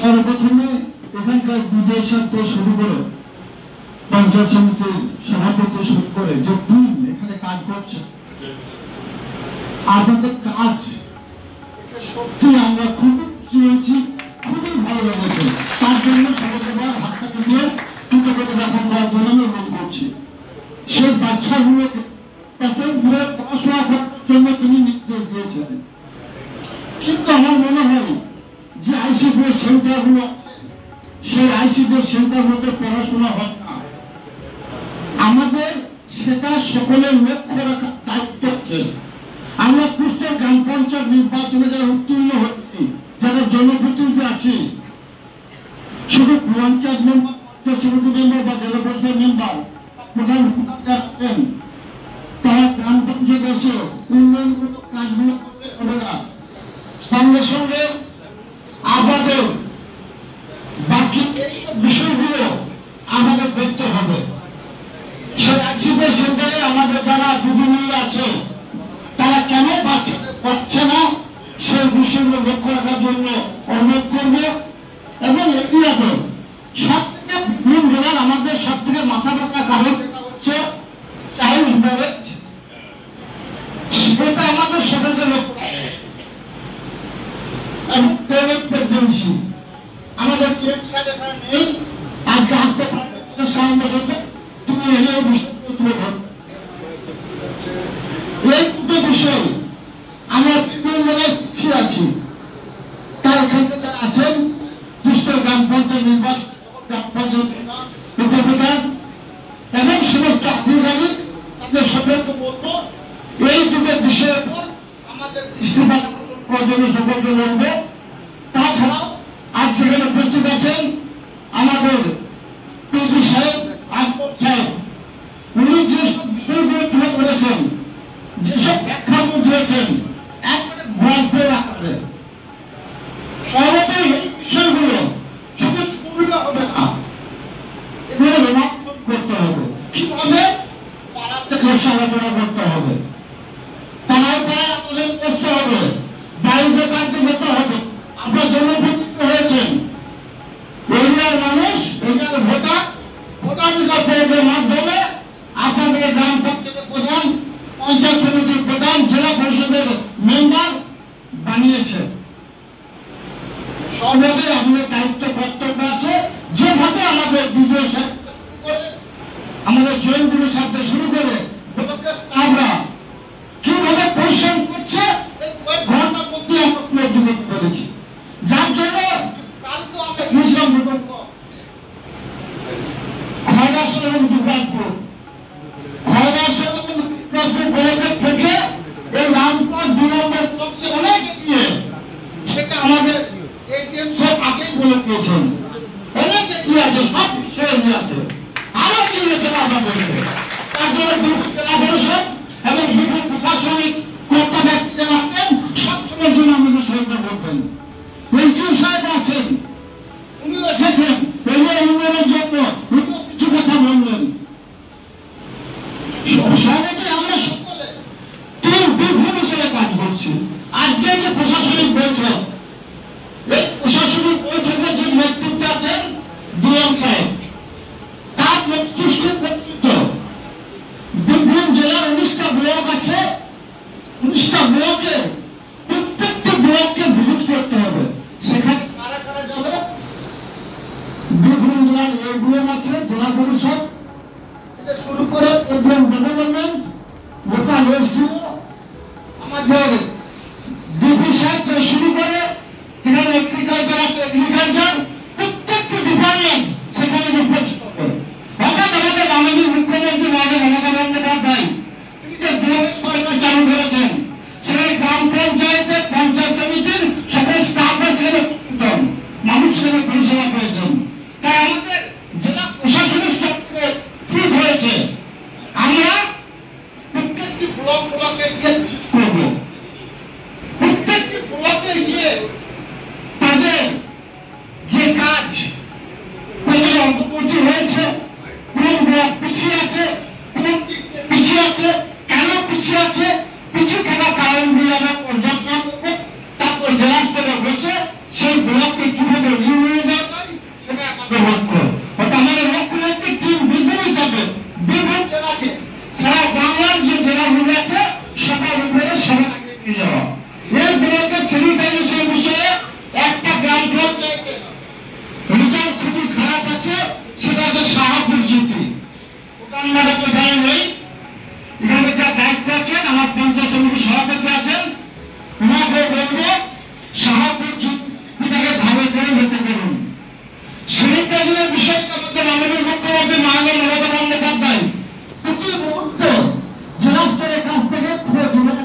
সর্বপ্রথমে এখানকার বিজয় সাথে শুরু করে পঞ্চায়েত সমিতির সভাপতি শুরু করে যে টিম এখানে কাজ করছে, আপনাদের কাজ সত্যি আমরা খুবই খুশি হয়েছি, খুবই ভালো লেগেছে। তার জন্য সবার হাতটাকে দিয়ে কৃতজ্ঞতা জ্ঞাপন করার জন্য আমি অনুরোধ করছি। সেই বাচ্চাগুলোকে পড়াশোনা করার জন্য তিনি নির্দেশ দিয়েছেন, কিন্তু আমার মনে হয় যে আইসিডি সেন্টারগুলো সেই আইসিডি সেন্টারগুলোতে পড়াশোনা হয় না। আমাদের সেটা সকলের লক্ষ্য রাখার দায়িত্ব আছে। আমরা কুষ্টিয়া গ্রাম পঞ্চায়েত নির্বাচনে যারা উত্তীর্ণ হচ্ছি, যারা জনপ্রতিনিধি আছি, শুধু পঞ্চায়েত মেম্বার, পঞ্চায়েত সমিতি মেম্বার বা জেলা পরিষদ মেম্বার, প্রধান আছেন, তারা গ্রাম পঞ্চায়েত এসে উন্নয়নমূলক কাজগুলো করতে হবে না, সঙ্গে সঙ্গে আমাদের বাকি এইসব বিষয়গুলো আমাদের দেখতে হবে। সেই আইসিডি সেন্টারে আমাদের যারা দিদিমণি আছে তারা কেন পাচ্ছে না সেই বিষয়গুলো লক্ষ্য রাখার জন্য অনুরোধ করবে। এবং এরিয়াতে সব থেকে বিভিন্ন জেলার আমাদের সব থেকে মাথা ব্যথা কারণ হচ্ছে চাইল্ড ম্যারেজ, সেটা আমাদের সকলকে লক্ষ্য প্রেগনেন্সি আমাদের নেই। আজকে আসতে পারবে বিশেষ কারণ বসতে তুমি এই বিষয়গুলো তুলে ধরো। এই দুটো বিষয় আমরা বিভিন্ন জায়গায় পিছিয়ে আছি। তার এখান থেকে আছেন কুষ্টিয়া গ্রাম পঞ্চায়েত নির্বাচন উপপ্রধান এবং সমস্ত আধিকারিক, তাদের সকলকে বলবো এই দুটো বিষয়ের উপর আমাদের দৃষ্টিপাত করার জন্য সকলকে বলবো। তাছাড়াও আজ সেখানে উপস্থিত আছেন আমাদের পিডি সাহেব, আকবর সাহেব, উনি যেসব বিষয়গুলো তুলে ধরেছেন, যেসব ব্যাখ্যাগুলো দিয়েছেন একবারে গল্পের আকারে, সর্বদাই এই বিষয়গুলো শুধু সুবিধা হবে না, এগুলো রোমাঞ্চন করতে হবে। কিভাবে পাড়াতে খোঁজ আলোচনা করতে হবে, পাড়ায় পাড়ায় আলোচনা করতে হবে, বাড়িতে বাড়িতে যেতে হবে। আপনার জনপ্রতিনিধি হয়েছেন, এরিয়ার মানুষ, এরিয়ার ভোটার, ভোটাধিকার প্রয়োগের মাধ্যমে আপনাদের গ্রাম পঞ্চায়েতের প্রধান, পঞ্চায়েত সমিতির প্রধান, জেলা পরিষদের মেম্বার বানিয়েছে। সর্বদাই আমাদের দায়িত্ব কর্তব্য আছে। যেভাবে আমাদের বিজয় আমাদের জয়গুলোর সাথে শুরু করে আমরা কিভাবে পরিশ্রম করছে ঘটনার মধ্যে আমরা উপলব্ধি করতে পেরেছি, যার জন্য কালকে আমরা গিয়েছিলাম খয়রাসন এবং দুর্গাপুর, খয়রাসন এবং দুর্গাপুর ব্লকের থেকে এই রামপুর 2 নম্বর ব্লকে অনেক এগিয়ে, সেটা আমাদের এটিএম সব আগেই বলে দিয়েছেন, অনেক এগিয়ে আছে, সব বিষয়ে এগিয়ে আছে, আরো এগিয়ে যেতে আমরা বলতে। তার জন্য জেলা পরিষদ এবং বিভিন্ন প্রশাসনিক কর্তা ব্যক্তি যারা আছেন সবসময়ের জন্য আমাদের সহায়তা করবেন। এসডিও সাহেব আছেন, উনি এসেছেন এরিয়া উন্নয়নের জন্য, উনিও কিছু কথা বললেন। সবাইকে আমরা সকলে তিন বিভূম হিসেবে কাজ করছি। আজকে যে প্রশাসনিক বৈঠক, এই প্রশাসনিক বৈঠকে যে নেতৃত্বে আছেন ডিএম সাহেব, তার মস্তিষ্ক প্রস্তুত বীরভূম জেলার 19টা ব্লক আছে, 19টা ব্লকে প্রত্যেকটি ব্লককে ভিজিট করতে হবে। সেখানে কারা কারা যাবে, বীরভূম জেলার এডিএম আছে, জেলা পরিষদ থেকে শুরু করে এডিএম ডেভেলপমেন্ট, লোকাল এসডিও, আমাদের ডিপি সাহেব থেকে শুরু করে যেখানে এগ্রিকালচার আছে এগ্রিকালচার, প্রত্যেকটি ডিপার্টমেন্ট সেখানে উপস্থিত হবে। অর্থাৎ আমাদের মাননীয় মুখ্যমন্ত্রী মমতা বন্দ্যোপাধ্যায় তিনি যে ব্লক সরকার চালু করেছেন, সেই গ্রাম পঞ্চায়েতে পঞ্চায়েত সমিতির সকল স্টাফরা সেখানে উপস্থিত হন, মানুষ সেখানে পরিষেবা পেয়েছেন। তাই আমাদের জেলা প্রশাসনের ক্ষেত্রে ঠিক হয়েছে আমরা প্রত্যেকটি ব্লকে গিয়ে ভিজিট করব, প্রত্যেকটি ব্লকে গিয়ে তাদের যে কাজ কোথায় অগ্রগতি হয়েছে, কোন ব্লক পিছিয়ে আছে, কোন দিক পিছিয়ে আছে, কেন পিছিয়ে আছে, পিছিয়ে থাকার কারণগুলো আমরা পর্যালোচনা করবো। তারপর জেলা স্তরে বসে সেই ব্লককে কিভাবে রান্নাটাকে ভাই হই এখানে যার দায়িত্ব আছেন আমার পঞ্চায়েত সমিতির সভাপতি আছেন ওনাকে বলবো সভাপতি পিতাকে ভালো করে হতে করুন। শহীদ কাজের বিষয়টা আমাদের মাননীয় মুখ্যমন্ত্রী মাননীয় মমতা বন্দ্যোপাধ্যায় প্রতি মুহূর্তে জেলা স্তরের কাছ থেকে পুরো জীবনে